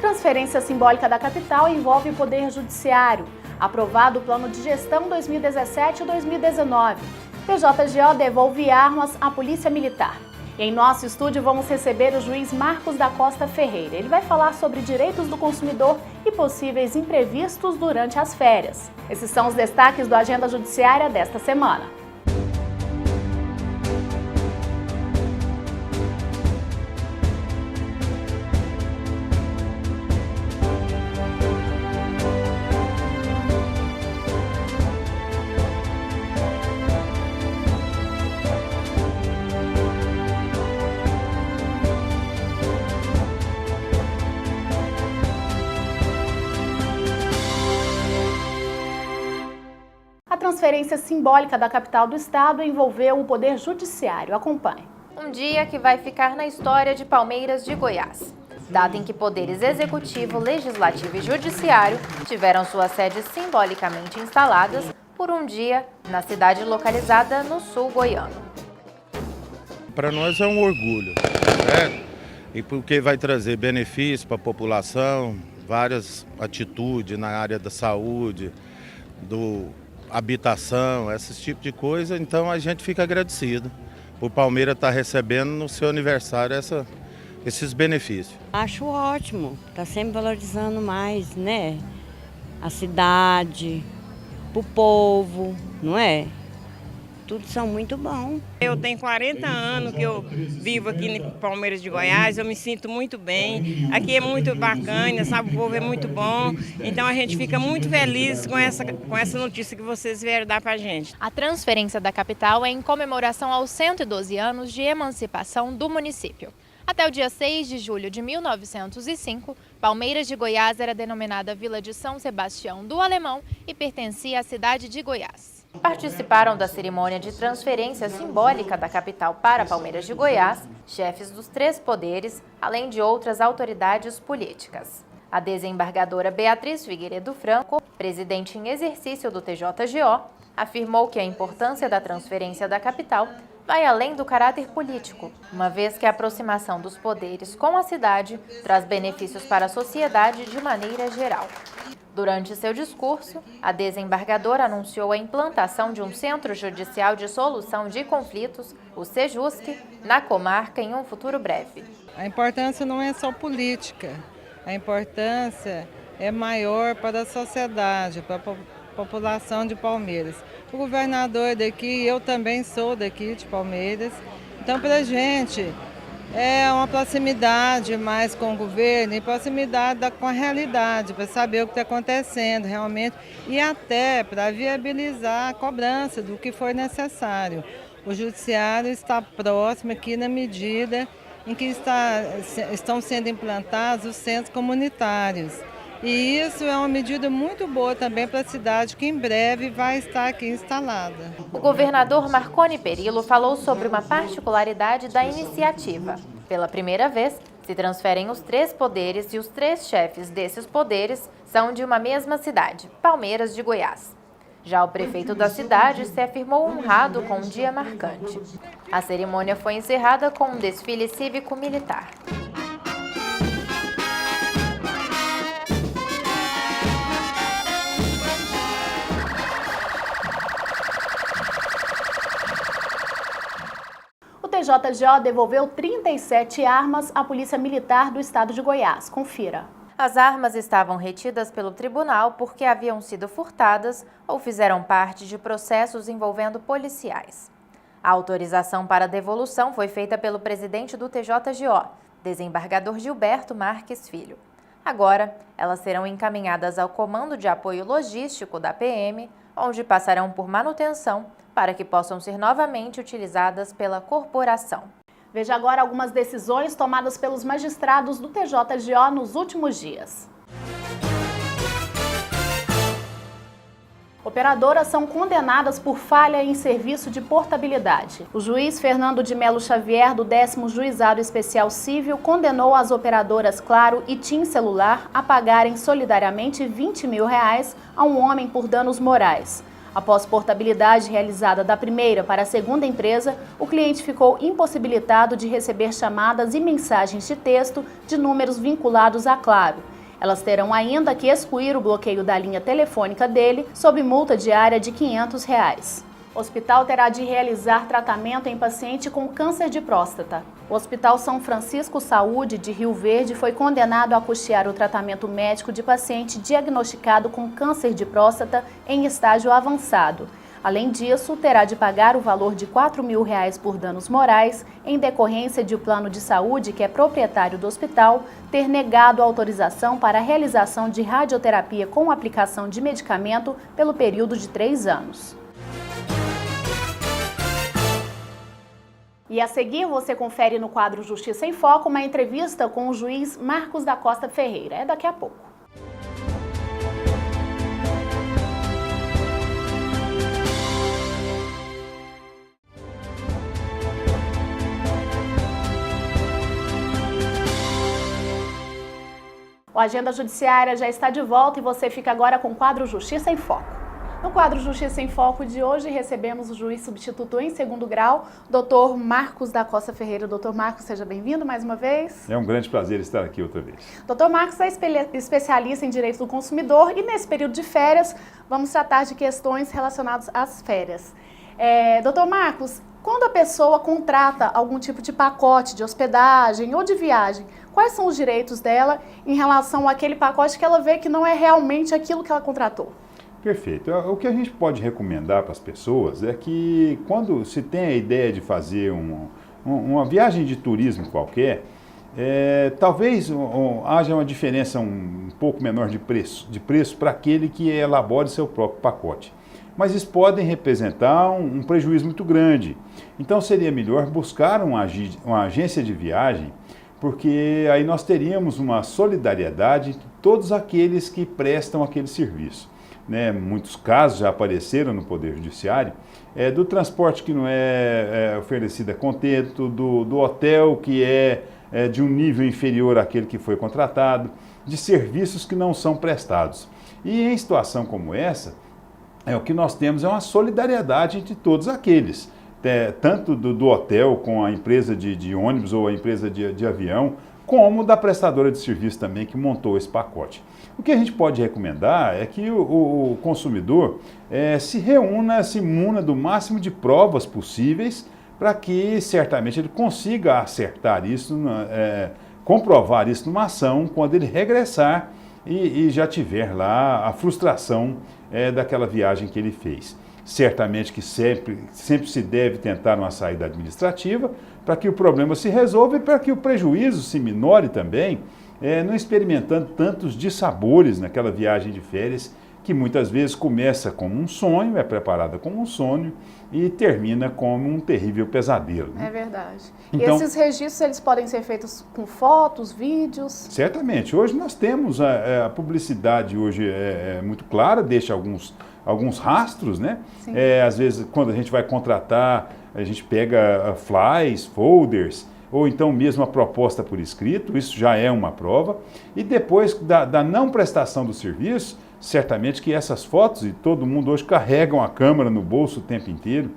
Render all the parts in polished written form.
Transferência simbólica da capital envolve o Poder Judiciário. Aprovado o Plano de Gestão 2017-2019. TJGO devolve armas à Polícia Militar. E em nosso estúdio vamos receber o juiz Marcos da Costa Ferreira. Ele vai falar sobre direitos do consumidor e possíveis imprevistos durante as férias. Esses são os destaques do Agenda Judiciária desta semana. A transferência simbólica da capital do estado envolveu o Poder Judiciário. Acompanhe. Um dia que vai ficar na história de Palmeiras de Goiás. Data em que poderes executivo, legislativo e judiciário tiveram suas sedes simbolicamente instaladas por um dia na cidade localizada no sul goiano. Para nós é um orgulho, né? E porque vai trazer benefícios para a população, várias atitudes na área da saúde, habitação, esse tipo de coisa, então a gente fica agradecido por Palmeiras estar recebendo no seu aniversário esses benefícios. Acho ótimo, está sempre valorizando mais, né? A cidade, o povo, não é? Tudo são muito bom. Eu tenho 40 anos que eu vivo aqui em Palmeiras de Goiás, eu me sinto muito bem. Aqui é muito bacana, sabe, o povo é muito bom. Então a gente fica muito feliz com essa notícia que vocês vieram dar pra gente. A transferência da capital é em comemoração aos 112 anos de emancipação do município. Até o dia 6 de julho de 1905, Palmeiras de Goiás era denominada Vila de São Sebastião do Alemão e pertencia à cidade de Goiás. Participaram da cerimônia de transferência simbólica da capital para Palmeiras de Goiás, chefes dos 3 poderes, além de outras autoridades políticas. A desembargadora Beatriz Figueiredo Franco, presidente em exercício do TJGO, afirmou que a importância da transferência da capital vai além do caráter político, uma vez que a aproximação dos poderes com a cidade traz benefícios para a sociedade de maneira geral. Durante seu discurso, a desembargadora anunciou a implantação de um Centro Judicial de Solução de Conflitos, o SEJUSC, na comarca em um futuro breve. A importância não é só política, a importância é maior para a sociedade, para a população de Palmeiras. O governador é daqui, eu também sou daqui de Palmeiras, então para a gente é uma proximidade mais com o governo e proximidade com a realidade, para saber o que está acontecendo realmente e até para viabilizar a cobrança do que for necessário. O judiciário está próximo aqui na medida em que estão sendo implantados os centros comunitários. E isso é uma medida muito boa também para a cidade, que em breve vai estar aqui instalada. O governador Marconi Perillo falou sobre uma particularidade da iniciativa. Pela primeira vez, se transferem os 3 poderes e os 3 chefes desses poderes são de uma mesma cidade, Palmeiras de Goiás. Já o prefeito da cidade se afirmou honrado com um dia marcante. A cerimônia foi encerrada com um desfile cívico-militar. O TJGO devolveu 37 armas à Polícia Militar do estado de Goiás. Confira. As armas estavam retidas pelo tribunal porque haviam sido furtadas ou fizeram parte de processos envolvendo policiais. A autorização para a devolução foi feita pelo presidente do TJGO, desembargador Gilberto Marques Filho. Agora, elas serão encaminhadas ao Comando de Apoio Logístico da PM, onde passarão por manutenção para que possam ser novamente utilizadas pela corporação. Veja agora algumas decisões tomadas pelos magistrados do TJGO nos últimos dias. Operadoras são condenadas por falha em serviço de portabilidade. O juiz Fernando de Melo Xavier, do 10º Juizado Especial Cível, condenou as operadoras Claro e TIM Celular a pagarem solidariamente R$20 mil a um homem por danos morais. Após portabilidade realizada da primeira para a segunda empresa, o cliente ficou impossibilitado de receber chamadas e mensagens de texto de números vinculados à Claro. Elas terão ainda que excluir o bloqueio da linha telefônica dele sob multa diária de R$ 500. O hospital terá de realizar tratamento em paciente com câncer de próstata. O Hospital São Francisco Saúde de Rio Verde foi condenado a custear o tratamento médico de paciente diagnosticado com câncer de próstata em estágio avançado. Além disso, terá de pagar o valor de R$ 4.000 por danos morais, em decorrência de o plano de saúde, que é proprietário do hospital, ter negado a autorização para a realização de radioterapia com aplicação de medicamento pelo período de 3 anos. E a seguir, você confere no quadro Justiça em Foco uma entrevista com o juiz Marcos da Costa Ferreira. É daqui a pouco. O Agenda Judiciária já está de volta e você fica agora com o quadro Justiça em Foco. No quadro Justiça em Foco de hoje, recebemos o juiz substituto em segundo grau, Dr. Marcos da Costa Ferreira. Dr. Marcos, seja bem-vindo mais uma vez. É um grande prazer estar aqui outra vez. Dr. Marcos é especialista em direito do consumidor e nesse período de férias vamos tratar de questões relacionadas às férias. Dr. Marcos, quando a pessoa contrata algum tipo de pacote de hospedagem ou de viagem, quais são os direitos dela em relação àquele pacote que ela vê que não é realmente aquilo que ela contratou? Perfeito. O que a gente pode recomendar para as pessoas é que quando se tem a ideia de fazer uma viagem de turismo qualquer, talvez haja uma diferença um pouco menor de preço para aquele que elabore seu próprio pacote. Mas isso pode representar um prejuízo muito grande. Então seria melhor buscar uma agência de viagem, porque aí nós teríamos uma solidariedade de todos aqueles que prestam aquele serviço. Muitos casos já apareceram no Poder Judiciário, do transporte que não é oferecido a contento, do hotel que é de um nível inferior àquele que foi contratado, de serviços que não são prestados. E em situação como essa, o que nós temos é uma solidariedade entre todos aqueles, tanto do hotel com a empresa de ônibus ou a empresa de avião, como da prestadora de serviço também que montou esse pacote. O que a gente pode recomendar é que o consumidor se muna do máximo de provas possíveis para que certamente ele consiga acertar isso, comprovar isso numa ação quando ele regressar e já tiver lá a frustração daquela viagem que ele fez. Certamente que sempre se deve tentar uma saída administrativa para que o problema se resolva e para que o prejuízo se minore também, não experimentando tantos dissabores naquela viagem de férias que muitas vezes começa como um sonho, é preparada como um sonho e termina como um terrível pesadelo. É verdade. Então, e esses registros eles podem ser feitos com fotos, vídeos? Certamente. Hoje nós temos a publicidade hoje é muito clara, deixa alguns rastros, né? Às vezes quando a gente vai contratar, a gente pega flyers, folders, ou então mesmo a proposta por escrito, isso já é uma prova. E depois da não prestação do serviço, certamente que essas fotos, e todo mundo hoje carregam a câmera no bolso o tempo inteiro,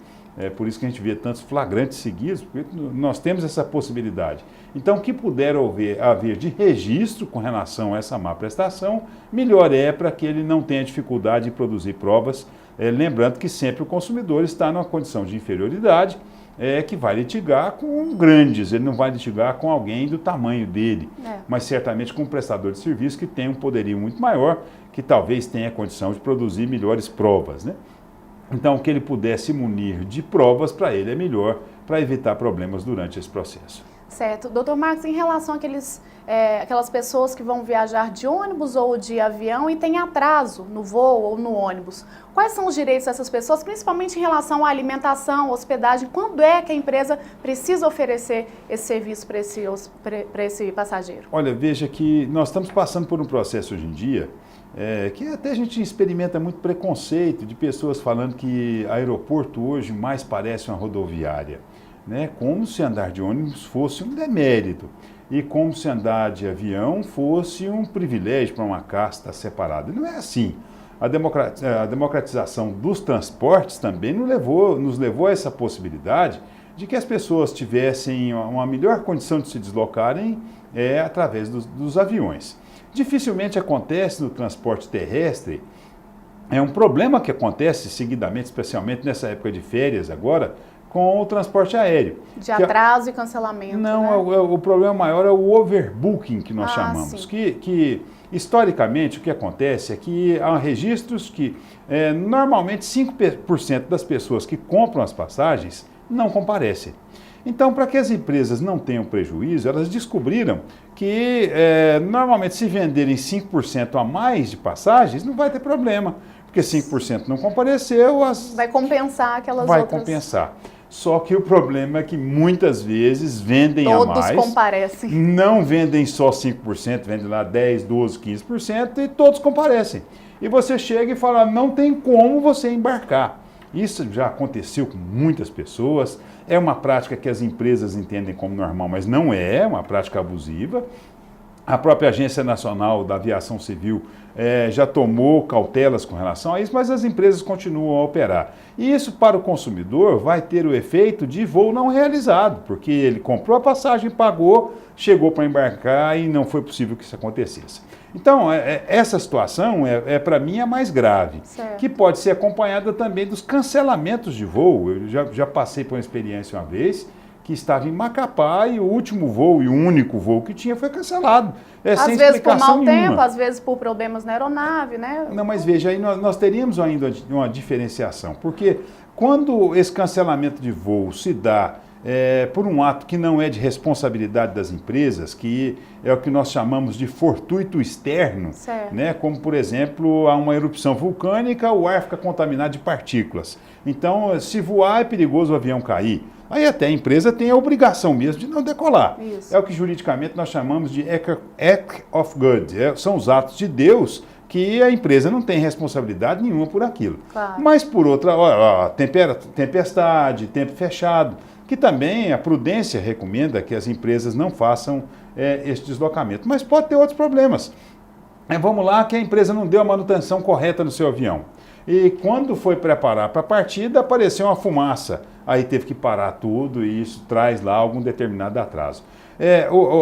por isso que a gente vê tantos flagrantes seguidos, porque nós temos essa possibilidade. Então, o que puder haver de registro com relação a essa má prestação, melhor é para que ele não tenha dificuldade em produzir provas, lembrando que sempre o consumidor está numa condição de inferioridade, que vai litigar com grandes, ele não vai litigar com alguém do tamanho dele, mas certamente com um prestador de serviço que tem um poderio muito maior, que talvez tenha condição de produzir melhores provas, né? Então, o que ele puder se munir de provas, para ele é melhor, para evitar problemas durante esse processo. Certo. Doutor Marcos, em relação àquelas pessoas que vão viajar de ônibus ou de avião e tem atraso no voo ou no ônibus, quais são os direitos dessas pessoas, principalmente em relação à alimentação, hospedagem? Quando é que a empresa precisa oferecer esse serviço para esse passageiro? Olha, veja que nós estamos passando por um processo hoje em dia que até a gente experimenta muito preconceito de pessoas falando que aeroporto hoje mais parece uma rodoviária, né? Como se andar de ônibus fosse um demérito e como se andar de avião fosse um privilégio para uma casta separada. Não é assim. a democratização dos transportes também nos levou a essa possibilidade de que as pessoas tivessem uma melhor condição de se deslocarem através dos aviões. Dificilmente acontece no transporte terrestre. É um problema que acontece seguidamente, especialmente nessa época de férias agora, com o transporte aéreo. De atraso e cancelamento. Não, né? o problema maior é o overbooking que nós chamamos. Que historicamente o que acontece é que há registros que normalmente 5% das pessoas que compram as passagens não comparecem. Então, para que as empresas não tenham prejuízo, elas descobriram que normalmente se venderem 5% a mais de passagens, não vai ter problema, porque 5% não compareceu, vai compensar aquelas vai outras. compensar. Só que o problema é que muitas vezes vendem a mais. Todos comparecem. Não vendem só 5%, vendem lá 10%, 12%, 15% e todos comparecem. E você chega e fala, não tem como você embarcar. Isso já aconteceu com muitas pessoas. É uma prática que as empresas entendem como normal, mas não é uma prática abusiva. A própria Agência Nacional da Aviação Civil já tomou cautelas com relação a isso, mas as empresas continuam a operar. E isso para o consumidor vai ter o efeito de voo não realizado, porque ele comprou a passagem, pagou, chegou para embarcar e não foi possível que isso acontecesse. Então, essa situação para mim a mais grave, certo. Que pode ser acompanhada também dos cancelamentos de voo. Eu já passei por uma experiência uma vez, que estava em Macapá e o último voo e o único voo que tinha foi cancelado. Às sem vezes por mau nenhuma. tempo, às vezes por problemas na aeronave, né? Não, mas veja, aí nós teríamos ainda uma diferenciação, porque quando esse cancelamento de voo se dá por um ato que não é de responsabilidade das empresas, que é o que nós chamamos de fortuito externo, né? Como, por exemplo, há uma erupção vulcânica, o ar fica contaminado de partículas. Então, se voar é perigoso o avião cair. Aí até a empresa tem a obrigação mesmo de não decolar. Isso. É o que juridicamente nós chamamos de act of God. São os atos de Deus que a empresa não tem responsabilidade nenhuma por aquilo. Claro. Mas por outra, tempestade, tempo fechado, que também a prudência recomenda que as empresas não façam esse deslocamento. Mas pode ter outros problemas. Vamos lá, que a empresa não deu a manutenção correta no seu avião. E quando foi preparar para a partida, apareceu uma fumaça. Aí teve que parar tudo e isso traz lá algum determinado atraso.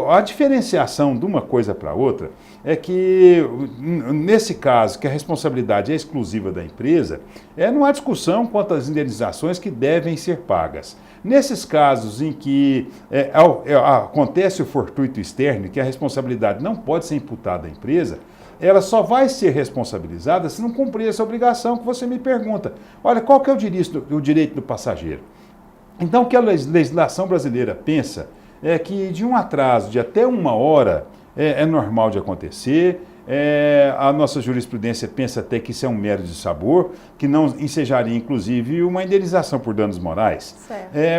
A diferenciação de uma coisa para outra é que, nesse caso, que a responsabilidade é exclusiva da empresa, não há discussão quanto às indenizações que devem ser pagas. Nesses casos em que acontece o fortuito externo, que a responsabilidade não pode ser imputada à empresa, ela só vai ser responsabilizada se não cumprir essa obrigação que você me pergunta. Olha, qual que é o direito do passageiro? Então, o que a legislação brasileira pensa é que de um atraso de até 1 hora é normal de acontecer. A nossa jurisprudência pensa até que isso é um mero de sabor, que não ensejaria, inclusive, uma indenização por danos morais.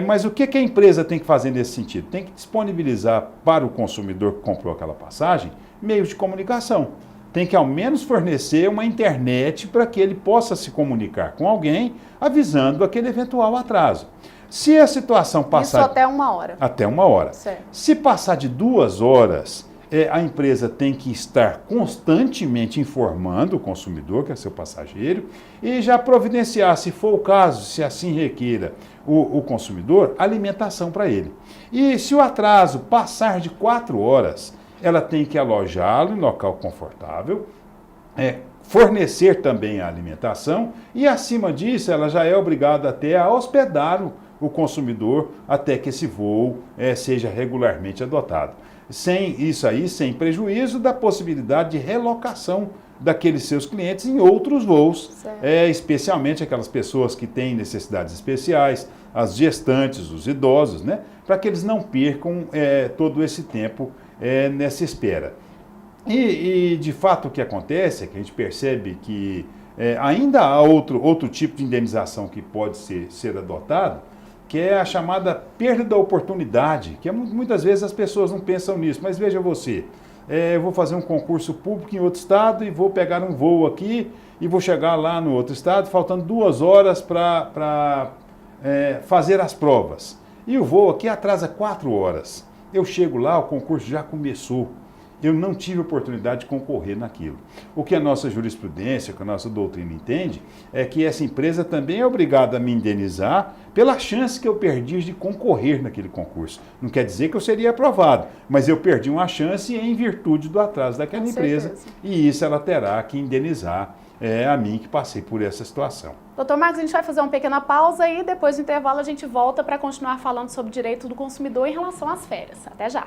Mas o que a empresa tem que fazer nesse sentido? Tem que disponibilizar para o consumidor que comprou aquela passagem meios de comunicação. Tem que ao menos fornecer uma internet para que ele possa se comunicar com alguém, avisando aquele eventual atraso. Se a situação passar... Isso até 1 hora. Até 1 hora. Certo. Se passar de 2 horas, a empresa tem que estar constantemente informando o consumidor, que é seu passageiro, e já providenciar, se for o caso, se assim requeira o consumidor, alimentação para ele. E se o atraso passar de 4 horas, ela tem que alojá-lo em local confortável, fornecer também a alimentação e, acima disso, ela já é obrigada até a hospedar o consumidor até que esse voo seja regularmente adotado. Sem isso aí, sem prejuízo da possibilidade de relocação daqueles seus clientes em outros voos, especialmente aquelas pessoas que têm necessidades especiais, as gestantes, os idosos, né, para que eles não percam todo esse tempo nessa espera. E de fato o que acontece é que a gente percebe que ainda há outro tipo de indenização que pode ser adotado, que é a chamada perda da oportunidade, que muitas vezes as pessoas não pensam nisso, mas veja você, eu vou fazer um concurso público em outro estado e vou pegar um voo aqui e vou chegar lá no outro estado, faltando 2 horas para fazer as provas. E o voo aqui atrasa 4 horas. Eu chego lá, o concurso já começou. eu não tive oportunidade de concorrer naquilo. O que a nossa jurisprudência, que a nossa doutrina entende, é que essa empresa também é obrigada a me indenizar pela chance que eu perdi de concorrer naquele concurso. Não quer dizer que eu seria aprovado, mas eu perdi uma chance em virtude do atraso daquela empresa, e isso ela terá que indenizar a mim que passei por essa situação. Doutor Marcos, a gente vai fazer uma pequena pausa e depois do intervalo a gente volta para continuar falando sobre o direito do consumidor em relação às férias. Até já!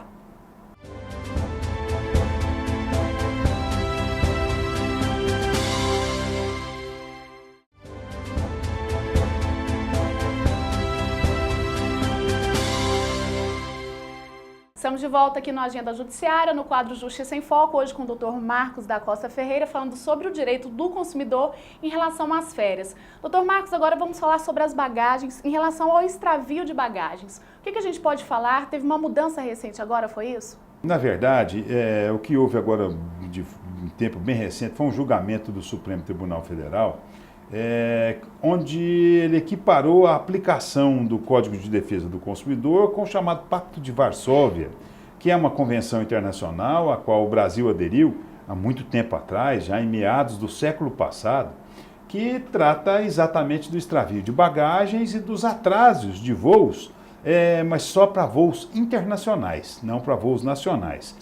Estamos de volta aqui no Agenda Judiciária, no quadro Justiça em Foco, hoje com o Dr. Marcos da Costa Ferreira, falando sobre o direito do consumidor em relação às férias. Dr. Marcos, agora vamos falar sobre as bagagens, em relação ao extravio de bagagens. O que a gente pode falar? Teve uma mudança recente agora, foi isso? Na verdade, o que houve agora de um tempo bem recente foi um julgamento do Supremo Tribunal Federal, onde ele equiparou a aplicação do Código de Defesa do Consumidor com o chamado Pacto de Varsóvia, que é uma convenção internacional a qual o Brasil aderiu há muito tempo atrás, já em meados do século passado, que trata exatamente do extravio de bagagens e dos atrasos de voos, mas só para voos internacionais, não para voos nacionais.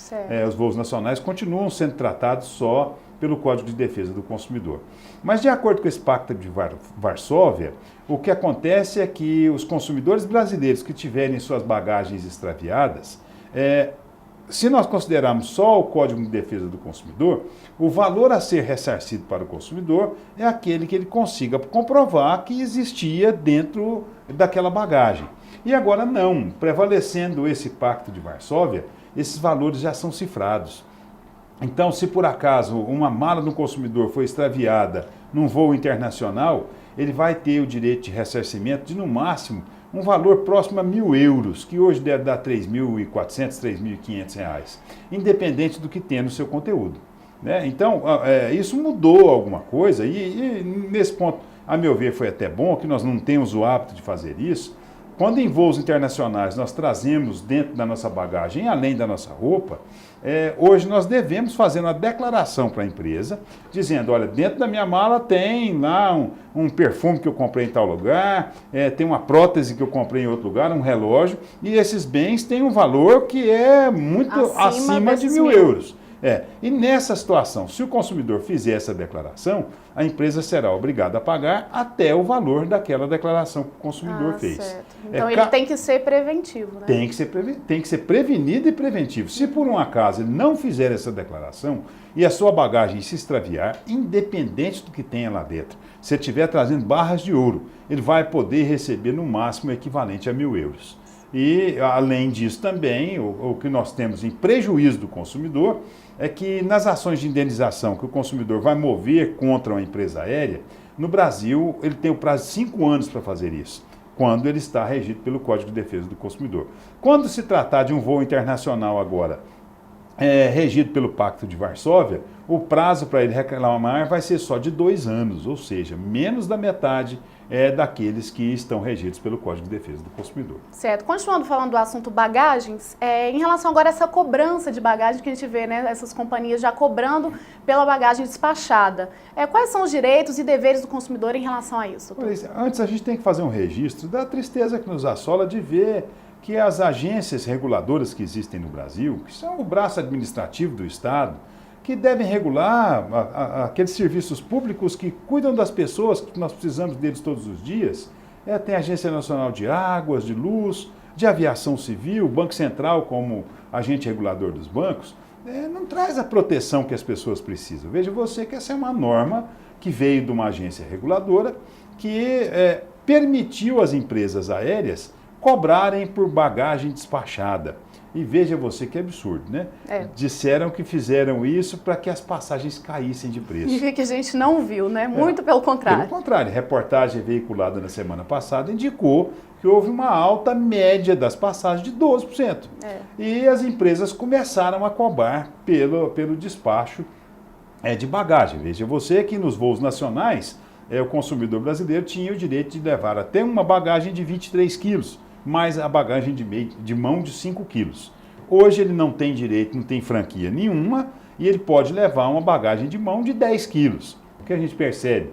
Os voos nacionais continuam sendo tratados só pelo Código de Defesa do Consumidor. Mas, de acordo com esse Pacto de Varsóvia, o que acontece é que os consumidores brasileiros que tiverem suas bagagens extraviadas, se nós considerarmos só o Código de Defesa do Consumidor, o valor a ser ressarcido para o consumidor é aquele que ele consiga comprovar que existia dentro daquela bagagem. E agora não, prevalecendo esse Pacto de Varsóvia, esses valores já são cifrados. Então, se por acaso uma mala do consumidor foi extraviada num voo internacional, ele vai ter o direito de ressarcimento de, no máximo, um valor próximo a €1.000, que hoje deve dar R$ 3.400, R$ 3.500, independente do que tem no seu conteúdo. Né? Então, isso mudou alguma coisa e nesse ponto, a meu ver, foi até bom que nós não temos o hábito de fazer isso. Quando em voos internacionais nós trazemos dentro da nossa bagagem, além da nossa roupa, hoje nós devemos fazer uma declaração para a empresa, dizendo, olha, dentro da minha mala tem lá um perfume que eu comprei em tal lugar, tem uma prótese que eu comprei em outro lugar, um relógio, e esses bens têm um valor que é muito acima de €1.000. E nessa situação, se o consumidor fizer essa declaração, a empresa será obrigada a pagar até o valor daquela declaração que o consumidor fez. Certo. Então ele tem que ser preventivo, né? Tem que ser prevenido e preventivo. Se por um acaso ele não fizer essa declaração e a sua bagagem se extraviar, independente do que tenha lá dentro, se ele estiver trazendo barras de ouro, ele vai poder receber no máximo o equivalente a €1.000. E, além disso também, o que nós temos em prejuízo do consumidor é que nas ações de indenização que o consumidor vai mover contra uma empresa aérea, no Brasil ele tem o prazo de 5 anos para fazer isso, quando ele está regido pelo Código de Defesa do Consumidor. Quando se tratar de um voo internacional agora, regido pelo Pacto de Varsóvia, o prazo para ele reclamar vai ser só de 2 anos, ou seja, menos da metade daqueles que estão regidos pelo Código de Defesa do Consumidor. Certo. Continuando falando do assunto bagagens, em relação agora a essa cobrança de bagagem que a gente vê, né, essas companhias já cobrando pela bagagem despachada, quais são os direitos e deveres do consumidor em relação a isso? Antes a gente tem que fazer um registro da tristeza que nos assola de ver que as agências reguladoras que existem no Brasil, que são o braço administrativo do Estado, que devem regular aqueles serviços públicos que cuidam das pessoas, que nós precisamos deles todos os dias. Tem a Agência Nacional de Águas, de Luz, de Aviação Civil, o Banco Central como agente regulador dos bancos, não traz a proteção que as pessoas precisam. Veja você que essa é uma norma que veio de uma agência reguladora que permitiu às empresas aéreas cobrarem por bagagem despachada. E veja você que absurdo, né? Disseram que fizeram isso para que as passagens caíssem de preço. E que a gente não viu, né? Muito pelo contrário. Pelo contrário, reportagem veiculada na semana passada indicou que houve uma alta média das passagens de 12%. E as empresas começaram a cobrar pelo despacho de bagagem. Veja você que nos voos nacionais, o consumidor brasileiro tinha o direito de levar até uma bagagem de 23 quilos, mais a bagagem de mão de 5 quilos. Hoje ele não tem direito, não tem franquia nenhuma e ele pode levar uma bagagem de mão de 10 quilos. O que a gente percebe?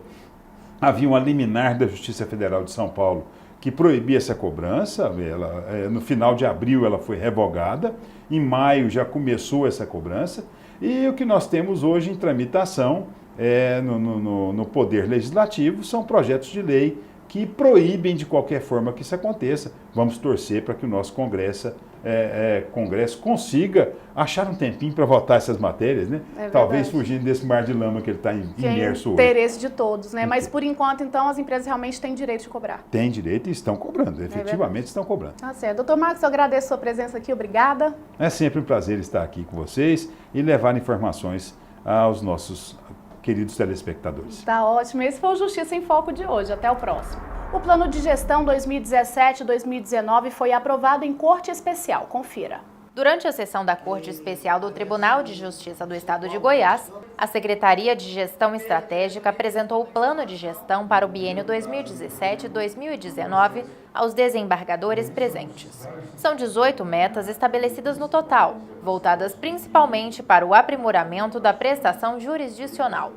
Havia uma liminar da Justiça Federal de São Paulo que proibia essa cobrança. No final de abril ela foi revogada, em maio já começou essa cobrança. E o que nós temos hoje em tramitação no Poder Legislativo são projetos de lei que proíbem de qualquer forma que isso aconteça. Vamos torcer para que o nosso Congresso consiga achar um tempinho para votar essas matérias, né? Talvez fugindo desse mar de lama que ele está imerso hoje. É interesse de todos, né? Mas por enquanto, então, as empresas realmente têm direito de cobrar. Tem direito e estão cobrando, efetivamente estão cobrando. Tá certo. Doutor Marcos, eu agradeço a sua presença aqui, obrigada. É sempre um prazer estar aqui com vocês e levar informações aos nossos queridos telespectadores. Tá ótimo. Esse foi o Justiça em Foco de hoje. Até o próximo. O Plano de Gestão 2017-2019 foi aprovado em Corte Especial. Confira. Durante a sessão da Corte Especial do Tribunal de Justiça do Estado de Goiás, a Secretaria de Gestão Estratégica apresentou o Plano de Gestão para o biênio 2017-2019 aos desembargadores presentes. São 18 metas estabelecidas no total, voltadas principalmente para o aprimoramento da prestação jurisdicional.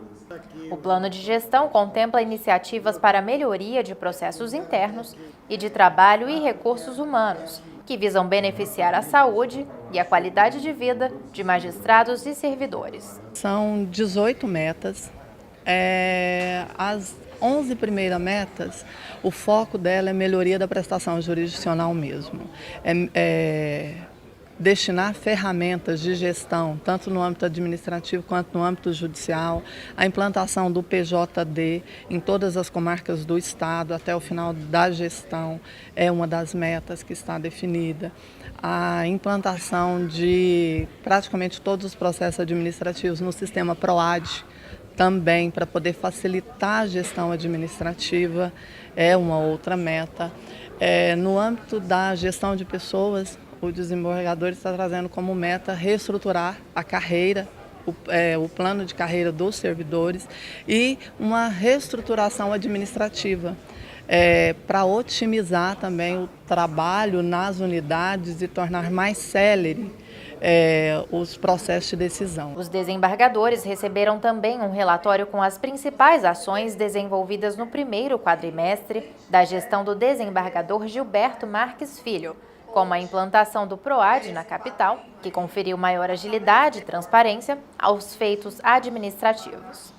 O plano de gestão contempla iniciativas para a melhoria de processos internos e de trabalho e recursos humanos, que visam beneficiar a saúde e a qualidade de vida de magistrados e servidores. São 18 metas. As 11 primeiras metas, o foco dela é melhoria da prestação jurisdicional mesmo. Destinar ferramentas de gestão, tanto no âmbito administrativo quanto no âmbito judicial, a implantação do PJD em todas as comarcas do Estado até o final da gestão é uma das metas que está definida. A implantação de praticamente todos os processos administrativos no sistema PROAD, também para poder facilitar a gestão administrativa, é uma outra meta. No âmbito da gestão de pessoas, o desembargador está trazendo como meta reestruturar a carreira, o plano de carreira dos servidores e uma reestruturação administrativa para otimizar também o trabalho nas unidades e tornar mais célere os processos de decisão. Os desembargadores receberam também um relatório com as principais ações desenvolvidas no primeiro quadrimestre da gestão do desembargador Gilberto Marques Filho, como a implantação do PROAD na capital, que conferiu maior agilidade e transparência aos feitos administrativos.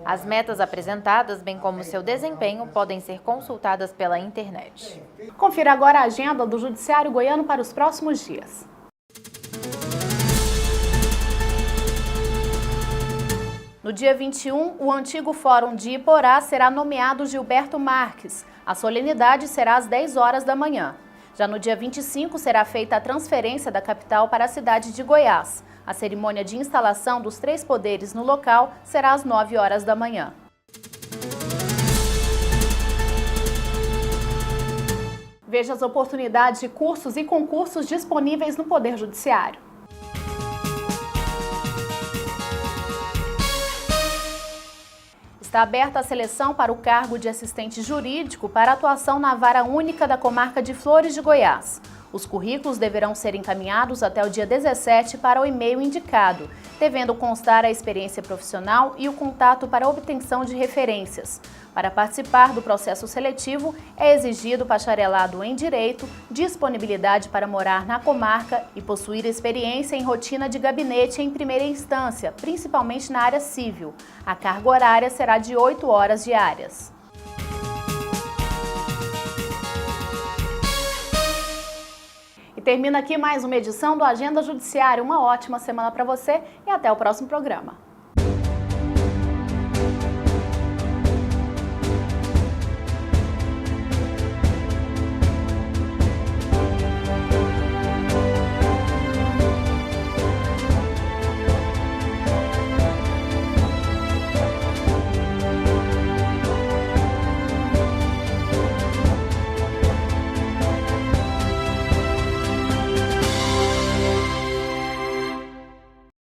As metas apresentadas, bem como seu desempenho, podem ser consultadas pela internet. Confira agora a agenda do Judiciário Goiano para os próximos dias. No dia 21, o antigo Fórum de Iporá será nomeado Gilberto Marques. A solenidade será às 10 horas da manhã. Já no dia 25, será feita a transferência da capital para a cidade de Goiás. A cerimônia de instalação dos 3 poderes no local será às 9 horas da manhã. Veja as oportunidades de cursos e concursos disponíveis no Poder Judiciário. Está aberta a seleção para o cargo de assistente jurídico para atuação na Vara Única da Comarca de Flores de Goiás. Os currículos deverão ser encaminhados até o dia 17 para o e-mail indicado, devendo constar a experiência profissional e o contato para obtenção de referências. Para participar do processo seletivo, é exigido bacharelado em Direito, disponibilidade para morar na comarca e possuir experiência em rotina de gabinete em primeira instância, principalmente na área civil. A carga horária será de 8 horas diárias. E termina aqui mais uma edição do Agenda Judiciária. Uma ótima semana para você e até o próximo programa.